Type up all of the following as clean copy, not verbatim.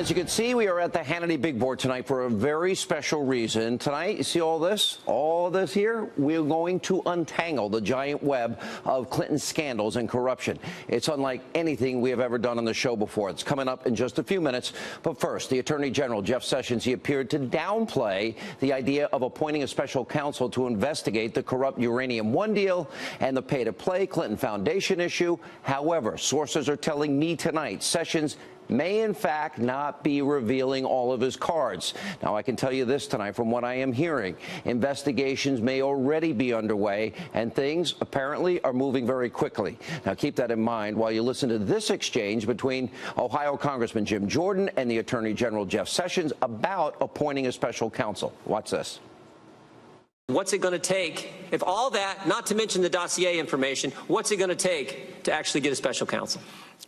As you can see, we are at the Hannity Big Board tonight for a very special reason. Tonight, you see all this? All this here? We're going to untangle the giant web of Clinton scandals and corruption. It's unlike anything we have ever done on the show before. It's coming up in just a few minutes. But first, the Attorney General, Jeff Sessions, he appeared to downplay the idea of appointing a special counsel to investigate the corrupt Uranium One deal and the pay-to-play Clinton Foundation issue. However, sources are telling me tonight Sessions may in fact not be revealing all of his cards. Now, I can tell you this tonight from what I am hearing. Investigations may already be underway, and things apparently are moving very quickly. Now, keep that in mind while you listen to this exchange between Ohio Congressman Jim Jordan and the Attorney General Jeff Sessions about appointing a special counsel. Watch this. What's it going to take, if all that, not to mention the dossier information, what's it going to take to actually get a special counsel?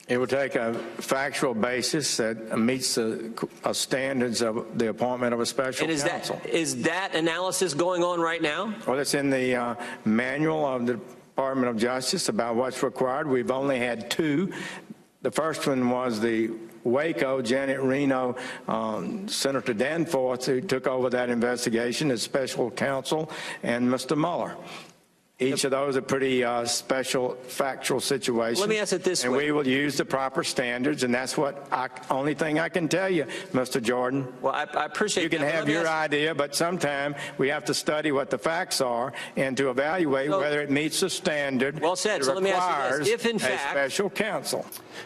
It will take a factual basis that meets the standards of the appointment of a special counsel. Is that analysis going on right now? Well, it's in the manual of the Department of Justice about what's required. We've only had two. The first one was the Waco, Janet Reno, Senator Danforth, who took over that investigation as special counsel, and Mr. Mueller. Each of those are pretty special factual situations. Let me ask it this way. And we will use the proper standards, and that's what only thing I can tell you, Mr. Jordan. Well, I appreciate that. You can have your idea, but sometimes we have to study what the facts are and to evaluate whether it meets the standard. Well said. So let me ask you this. If in fact, a special counsel.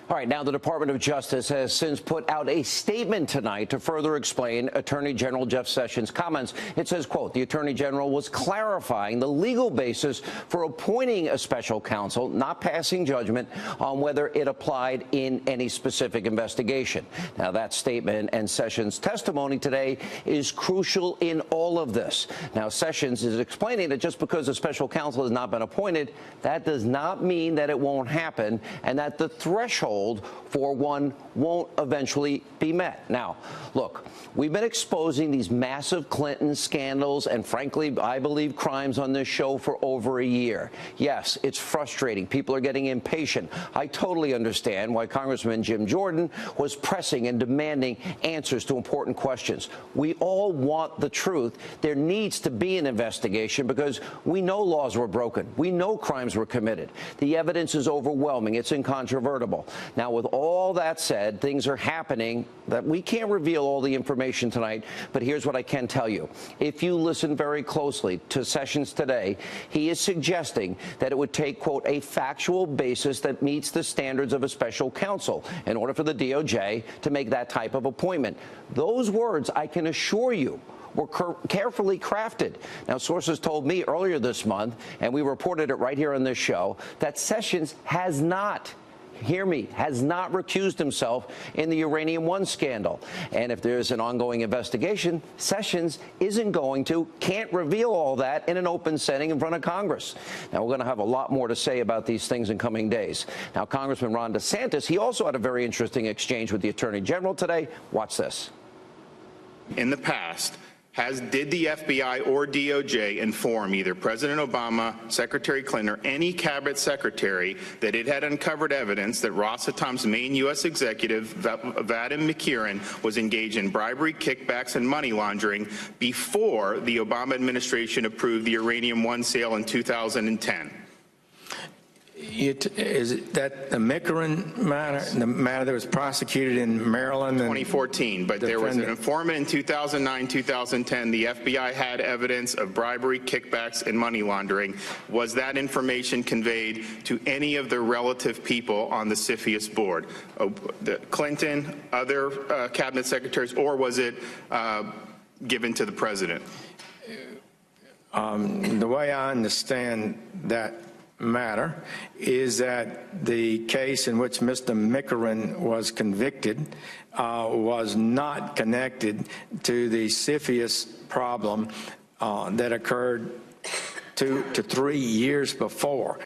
All right, now the Department of Justice has since put out a statement tonight to further explain Attorney General Jeff Sessions' comments. It says, quote, the Attorney General was clarifying the legal basis for appointing a special counsel, not passing judgment on whether it applied in any specific investigation. Now, that statement and Sessions' testimony today is crucial in all of this. Now, Sessions is explaining that just because a special counsel has not been appointed, that does not mean that it won't happen and that the threshold for one won't eventually be met. Now, look, we've been exposing these massive Clinton scandals and, frankly, I believe crimes on this show for over a year. Yes, it's frustrating. People are getting impatient. I totally understand why Congressman Jim Jordan was pressing and demanding answers to important questions. We all want the truth. There needs to be an investigation because we know laws were broken. We know crimes were committed. The evidence is overwhelming. It's incontrovertible. Now, with all that said, things are happening that we can't reveal all the information tonight, but here's what I can tell you. If you listen very closely to Sessions today, he is suggesting that it would take, quote, a factual basis that meets the standards of a special counsel in order for the DOJ to make that type of appointment. Those words, I can assure you, were carefully crafted. Now, sources told me earlier this month, and we reported it right here on this show, that Sessions has not, hear me, has not recused himself in the Uranium One scandal. And if there's an ongoing investigation, Sessions can't reveal all that in an open setting in front of Congress. Now, we're going to have a lot more to say about these things in coming days. Now, Congressman Ron DeSantis, he also had a very interesting exchange with the Attorney General today. Watch this. In the past, did the FBI or DOJ inform either President Obama, Secretary Clinton, or any cabinet secretary that it had uncovered evidence that Rosatom's main U.S. executive, Vadim Mikirin, was engaged in bribery, kickbacks, and money laundering before the Obama administration approved the Uranium One sale in 2010? Is that the Mikirin matter, the matter that was prosecuted in Maryland? 2014, but there was an informant in 2009, 2010. The FBI had evidence of bribery, kickbacks, and money laundering. Was that information conveyed to any of the relative people on the CFIUS board? Clinton, other cabinet secretaries, or was it given to the president? The way I understand that matter is that the case in which Mr. Mikirin was convicted was not connected to the CFIUS problem that occurred 2 to 3 years before.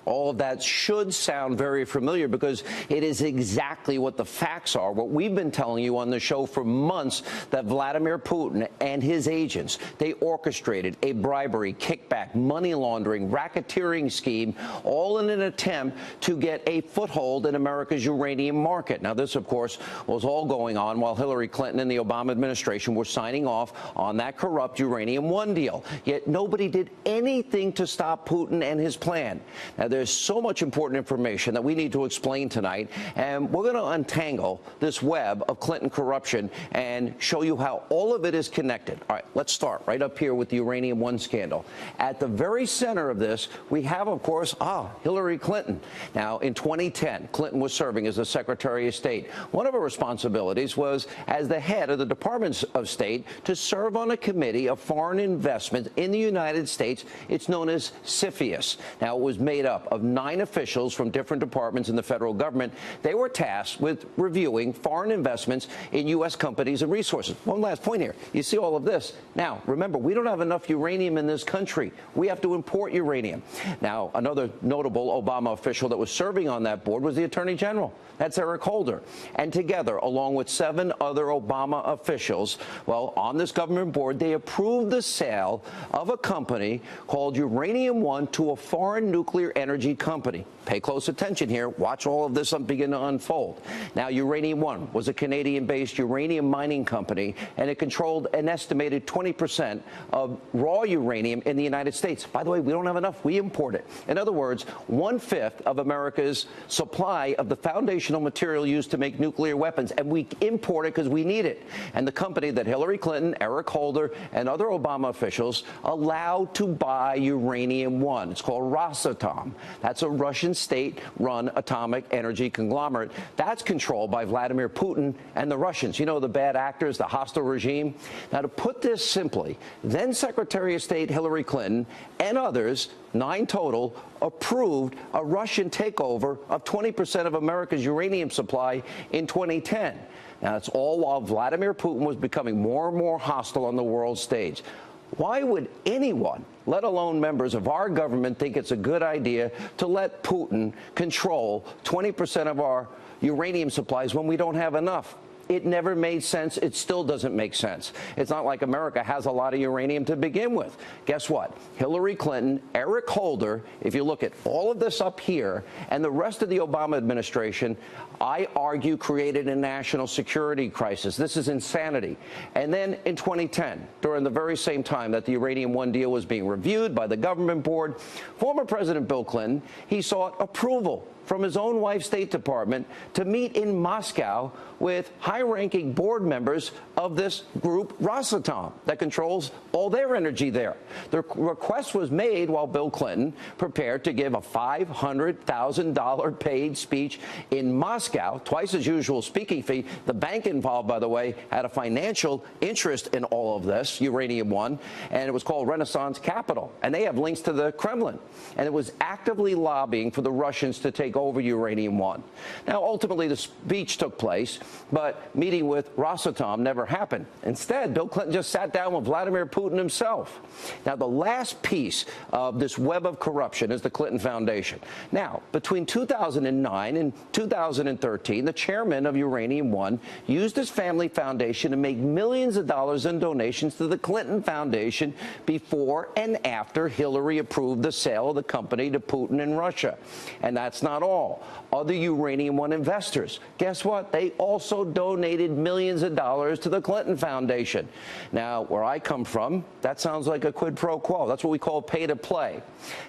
All of that should sound very familiar because it is exactly what the facts are. What we've been telling you on the show for months, that Vladimir Putin and his agents, they orchestrated a bribery, kickback, money laundering, racketeering scheme, all in an attempt to get a foothold in America's uranium market. Now, this, of course, was all going on while Hillary Clinton and the Obama administration were signing off on that corrupt Uranium One deal. Yet nobody did anything to stop Putin and his plan. Now, there's so much important information that we need to explain tonight, and we're going to untangle this web of Clinton corruption and show you how all of it is connected. All right, let's start right up here with the Uranium One scandal. At the very center of this, we have, of course, Hillary Clinton. Now, in 2010, Clinton was serving as the Secretary of State. One of her responsibilities was, as the head of the Department of State, to serve on a committee of foreign investment in the United States. It's known as CFIUS. Now, it was made up of 9 officials from different departments in the federal government. They were tasked with reviewing foreign investments in U.S. companies and resources. One last point here. You see all of this. Now, remember, we don't have enough uranium in this country. We have to import uranium. Now, another notable Obama official that was serving on that board was the Attorney General. That's Eric Holder. And together, along with 7 other Obama officials, well, on this government board, they approved the sale of a company called Uranium One to a foreign nuclear energy company. Pay close attention here. Watch all of this begin to unfold. Now, Uranium One was a Canadian-based uranium mining company, and it controlled an estimated 20% of raw uranium in the United States. By the way, we don't have enough. We import it. In other words, 1/5 of America's supply of the foundational material used to make nuclear weapons, and we import it because we need it. And the company that Hillary Clinton, Eric Holder, and other Obama officials allowed to buy Uranium One. It's called Rosatom. That's a Russian state-run atomic energy conglomerate that's controlled by Vladimir Putin and the Russians. You know, the bad actors, the hostile regime. Now, to put this simply, then Secretary of State Hillary Clinton and others, 9 total, approved a Russian takeover of 20% of America's uranium supply in 2010. Now, that's all while Vladimir Putin was becoming more and more hostile on the world stage. Why would anyone, let alone members of our government, think it's a good idea to let Putin control 20% of our uranium supplies when we don't have enough? It never made sense. It still doesn't make sense. It's not like America has a lot of uranium to begin with. Guess what? Hillary Clinton, Eric Holder, if you look at all of this up here, and the rest of the Obama administration, I argue, created a national security crisis. This is insanity. And then in 2010, during the very same time that the Uranium One deal was being reviewed by the government board, former President Bill Clinton, he sought approval from his own wife's State Department to meet in Moscow with high-ranking board members of this group, Rosatom, that controls all their energy there. The request was made while Bill Clinton prepared to give a $500,000 paid speech in Moscow, twice his usual speaking fee. The bank involved, by the way, had a financial interest in all of this, Uranium One, and it was called Renaissance Capital. And they have links to the Kremlin. And it was actively lobbying for the Russians to take over Uranium One. Now, ultimately, the speech took place, but meeting with Rosatom never happened. Instead, Bill Clinton just sat down with Vladimir Putin himself. Now, the last piece of this web of corruption is the Clinton Foundation. Now, between 2009 and 2013, the chairman of Uranium One used his family foundation to make millions of dollars in donations to the Clinton Foundation before and after Hillary approved the sale of the company to Putin and Russia. And that's not all. Other Uranium One investors, guess what? They also donated millions of dollars to the Clinton Foundation. Now, where I come from, that sounds like a quid pro quo. That's what we call pay to play.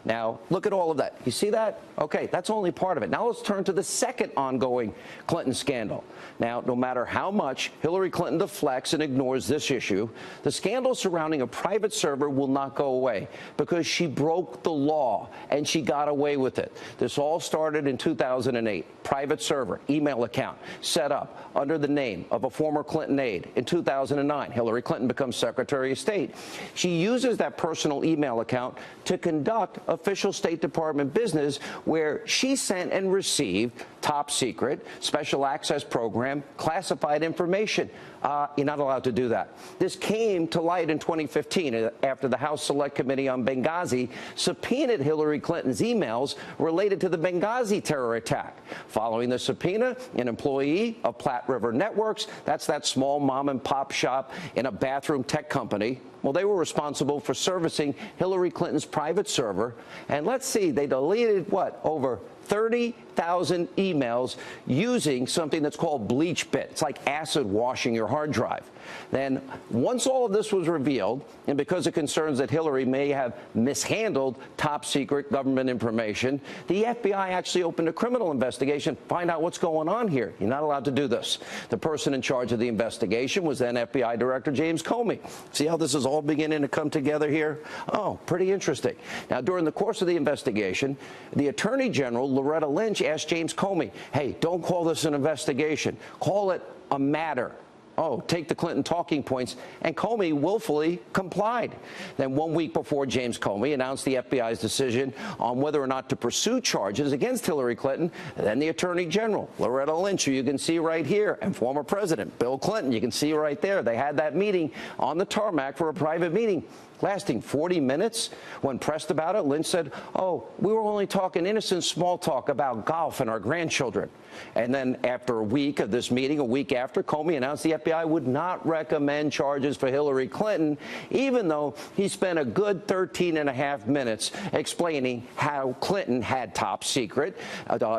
Now, look at all of that. You see that? Okay, that's only part of it. Now let's turn to the second ongoing Clinton scandal. Now, no matter how much Hillary Clinton deflects and ignores this issue, the scandal surrounding a private server will not go away because she broke the law and she got away with it. This all started in 2008. Private server, email account, set up under the name of a former Clinton aide. In 2009, Hillary Clinton becomes Secretary of State. She uses that personal email account to conduct official State Department business where she sent and received top secret, special access program, classified information. You're not allowed to do that. This came to light in 2015 after the House Select Committee on Benghazi subpoenaed Hillary Clinton's emails related to the Benghazi terror attack. Following the subpoena, an employee of Platte River Networks, that's that small mom and pop shop in a bathroom tech company, well, they were responsible for servicing Hillary Clinton's private server. And let's see, they deleted what? Over 30,000 emails using something that's called BleachBit. It's like acid washing your hard drive. Then once all of this was revealed, and because of concerns that Hillary may have mishandled top secret government information, the FBI actually opened a criminal investigation to find out what's going on here. You're not allowed to do this. The person in charge of the investigation was then FBI Director James Comey. See how this is all beginning to come together here? Oh, pretty interesting. Now, during the course of the investigation, the Attorney General, Loretta Lynch, asked James Comey, hey, don't call this an investigation. Call it a matter. Oh, take the Clinton talking points, and Comey willfully complied. Then 1 week before James Comey announced the FBI's decision on whether or not to pursue charges against Hillary Clinton, then the Attorney General, Loretta Lynch, who you can see right here, and former President Bill Clinton, you can see right there. They had that meeting on the tarmac for a private meeting lasting 40 minutes. When pressed about it, Lynch said, oh, we were only talking innocent small talk about golf and our grandchildren. And then after a week of this meeting, a week after, Comey announced the FBI would not recommend charges for Hillary Clinton, even though he spent a good 13 and a half minutes explaining how Clinton had top secret,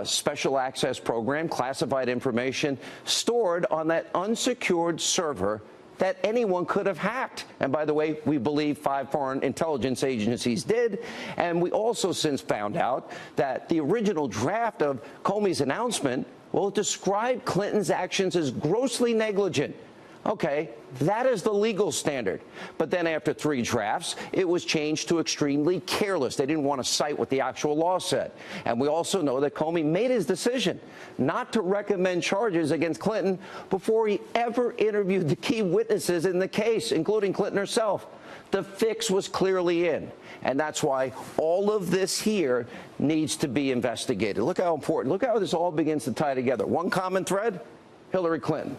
special access program, classified information stored on that unsecured server that anyone could have hacked. And by the way, we believe 5 foreign intelligence agencies did. And we also since found out that the original draft of Comey's announcement, well, it described Clinton's actions as grossly negligent. Okay, that is the legal standard. But then after 3 drafts, it was changed to extremely careless. They didn't want to cite what the actual law said. And we also know that Comey made his decision not to recommend charges against Clinton before he ever interviewed the key witnesses in the case, including Clinton herself. The fix was clearly in. And that's why all of this here needs to be investigated. Look how important. Look how this all begins to tie together. One common thread? Hillary Clinton.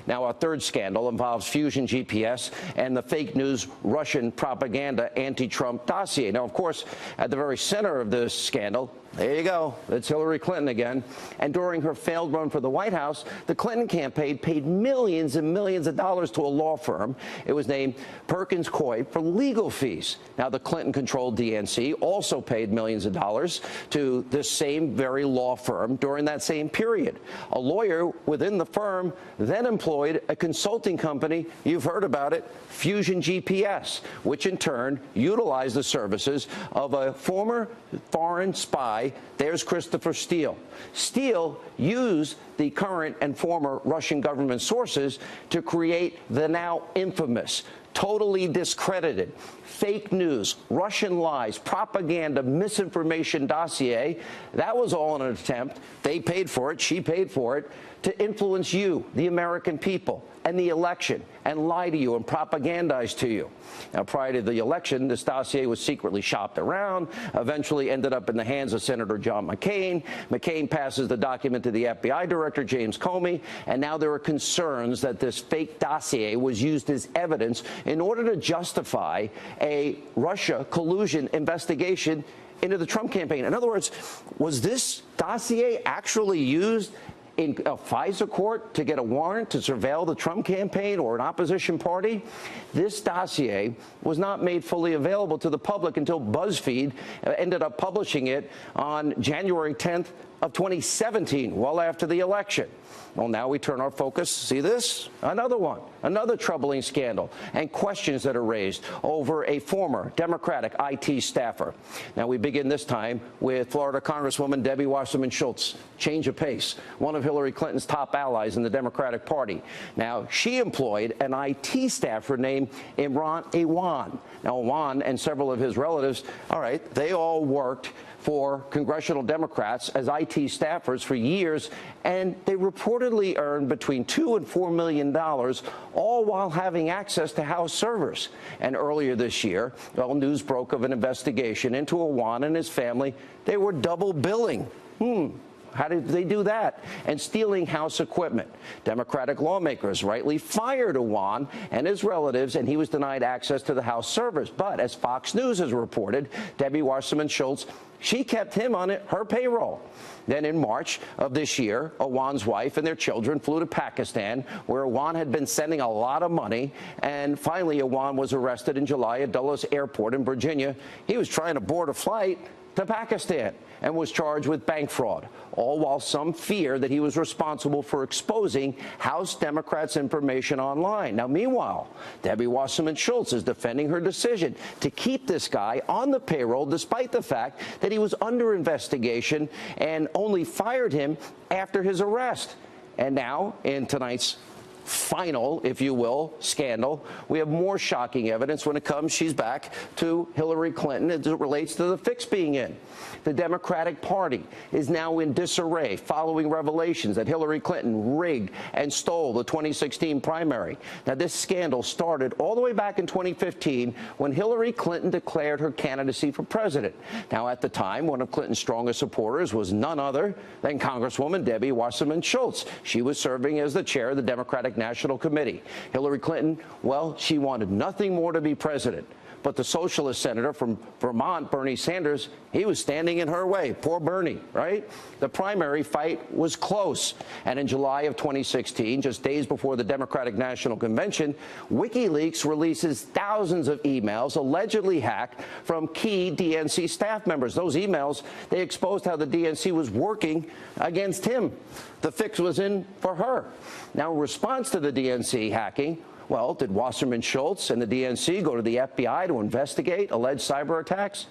Now, our third scandal involves Fusion GPS and the fake news Russian propaganda anti-Trump dossier. Now, of course, at the very center of this scandal, there you go. It's Hillary Clinton again. And during her failed run for the White House, the Clinton campaign paid millions and millions of dollars to a law firm. It was named Perkins Coie for legal fees. Now, the Clinton-controlled DNC also paid millions of dollars to this same very law firm during that same period. A lawyer within the firm then employed a consulting company, you've heard about it, Fusion GPS, which in turn utilized the services of a former foreign spy. There's Christopher Steele. Steele used the current and former Russian government sources to create the now infamous, totally discredited, fake news, Russian lies, propaganda, misinformation dossier. That was all in an attempt. They paid for it. She paid for it to influence you, the American people, and the election, and lie to you and propagandize to you. Now, prior to the election, this dossier was secretly shopped around, eventually ended up in the hands of Senator John McCain. McCain passes the document to the FBI Director, James Comey, and now there are concerns that this fake dossier was used as evidence in order to justify a Russia collusion investigation into the Trump campaign. In other words, was this dossier actually used in a FISA court to get a warrant to surveil the Trump campaign or an opposition party? This dossier was not made fully available to the public until BuzzFeed ended up publishing it on January 10th of 2017, well after the election. Well, now we turn our focus, see this? Another one, another troubling scandal, and questions that are raised over a former Democratic IT staffer. Now we begin this time with Florida Congresswoman Debbie Wasserman Schultz. Change of pace, one of Hillary Clinton's top allies in the Democratic Party. Now, she employed an IT staffer named Imran Awan. Now, Awan and several of his relatives, all right, they all worked for congressional Democrats as IT staffers for years, and they reportedly earned between $2 and $4 million, all while having access to House servers. And earlier this year, well, news broke of an investigation into Awan and his family. They were double billing. How did they do that? And stealing House equipment. Democratic lawmakers rightly fired Awan and his relatives, and he was denied access to the House servers. But as Fox News has reported, Debbie Wasserman Schultz, she kept him on her payroll. Then in March of this year, Awan's wife and their children flew to Pakistan, where Awan had been sending a lot of money. And finally, Awan was arrested in July at Dulles Airport in Virginia. He was trying to board a flight to Pakistan and was charged with bank fraud, all while some fear that he was responsible for exposing House Democrats' information online. Now, meanwhile, Debbie Wasserman Schultz is defending her decision to keep this guy on the payroll despite the fact that he was under investigation and only fired him after his arrest. And now, in tonight's final, if you will, scandal, we have more shocking evidence when it comes, she's back, to Hillary Clinton as it relates to the fix being in. The Democratic Party is now in disarray following revelations that Hillary Clinton rigged and stole the 2016 primary. Now, this scandal started all the way back in 2015 when Hillary Clinton declared her candidacy for president. Now, at the time, one of Clinton's strongest supporters was none other than Congresswoman Debbie Wasserman Schultz. She was serving as the chair of the Democratic National Committee. Hillary Clinton, well, she wanted nothing more to be president. But the socialist senator from Vermont, Bernie Sanders, he was standing in her way. Poor Bernie, right? The primary fight was close. And in July of 2016, just days before the Democratic National Convention, WikiLeaks releases thousands of emails allegedly hacked from key DNC staff members. Those emails, they exposed how the DNC was working against him. The fix was in for her. Now, in response to the DNC hacking, well, did Wasserman Schultz and the DNC go to the FBI to investigate alleged cyber attacks?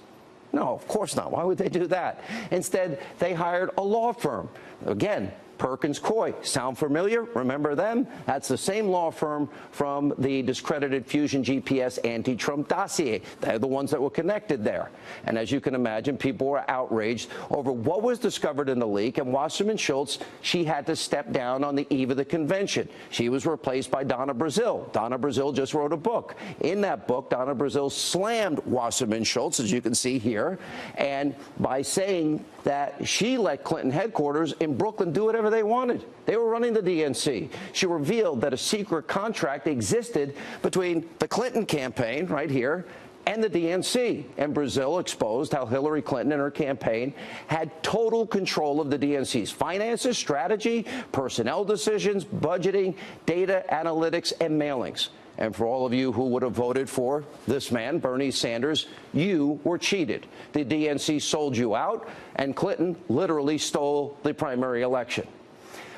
No, of course not. Why would they do that? Instead, they hired a law firm. Again, Perkins Coie. Sound familiar? Remember them? That's the same law firm from the discredited Fusion GPS anti-Trump dossier. They're the ones that were connected there. And as you can imagine, people were outraged over what was discovered in the leak. And Wasserman Schultz, she had to step down on the eve of the convention. She was replaced by Donna Brazile. Donna Brazile just wrote a book. In that book, Donna Brazile slammed Wasserman Schultz, as you can see here, and by saying that she let Clinton headquarters in Brooklyn do whatever they wanted. They were running the DNC. She revealed that a secret contract existed between the Clinton campaign, right here, and the DNC. And Brazile exposed how Hillary Clinton and her campaign had total control of the DNC's finances, strategy, personnel decisions, budgeting, data analytics, and mailings. And for all of you who would have voted for this man, Bernie Sanders, you were cheated. The DNC sold you out, and Clinton literally stole the primary election.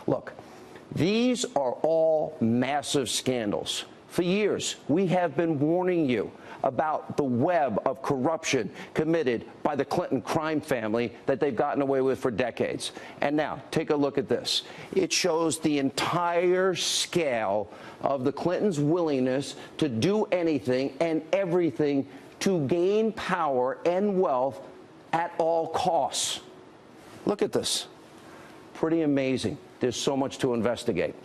Look, these are all massive scandals. For years, we have been warning you about the web of corruption committed by the Clinton crime family that they've gotten away with for decades. And now, take a look at this. It shows the entire scale of the Clintons' willingness to do anything and everything to gain power and wealth at all costs. Look at this. Pretty amazing. There's so much to investigate.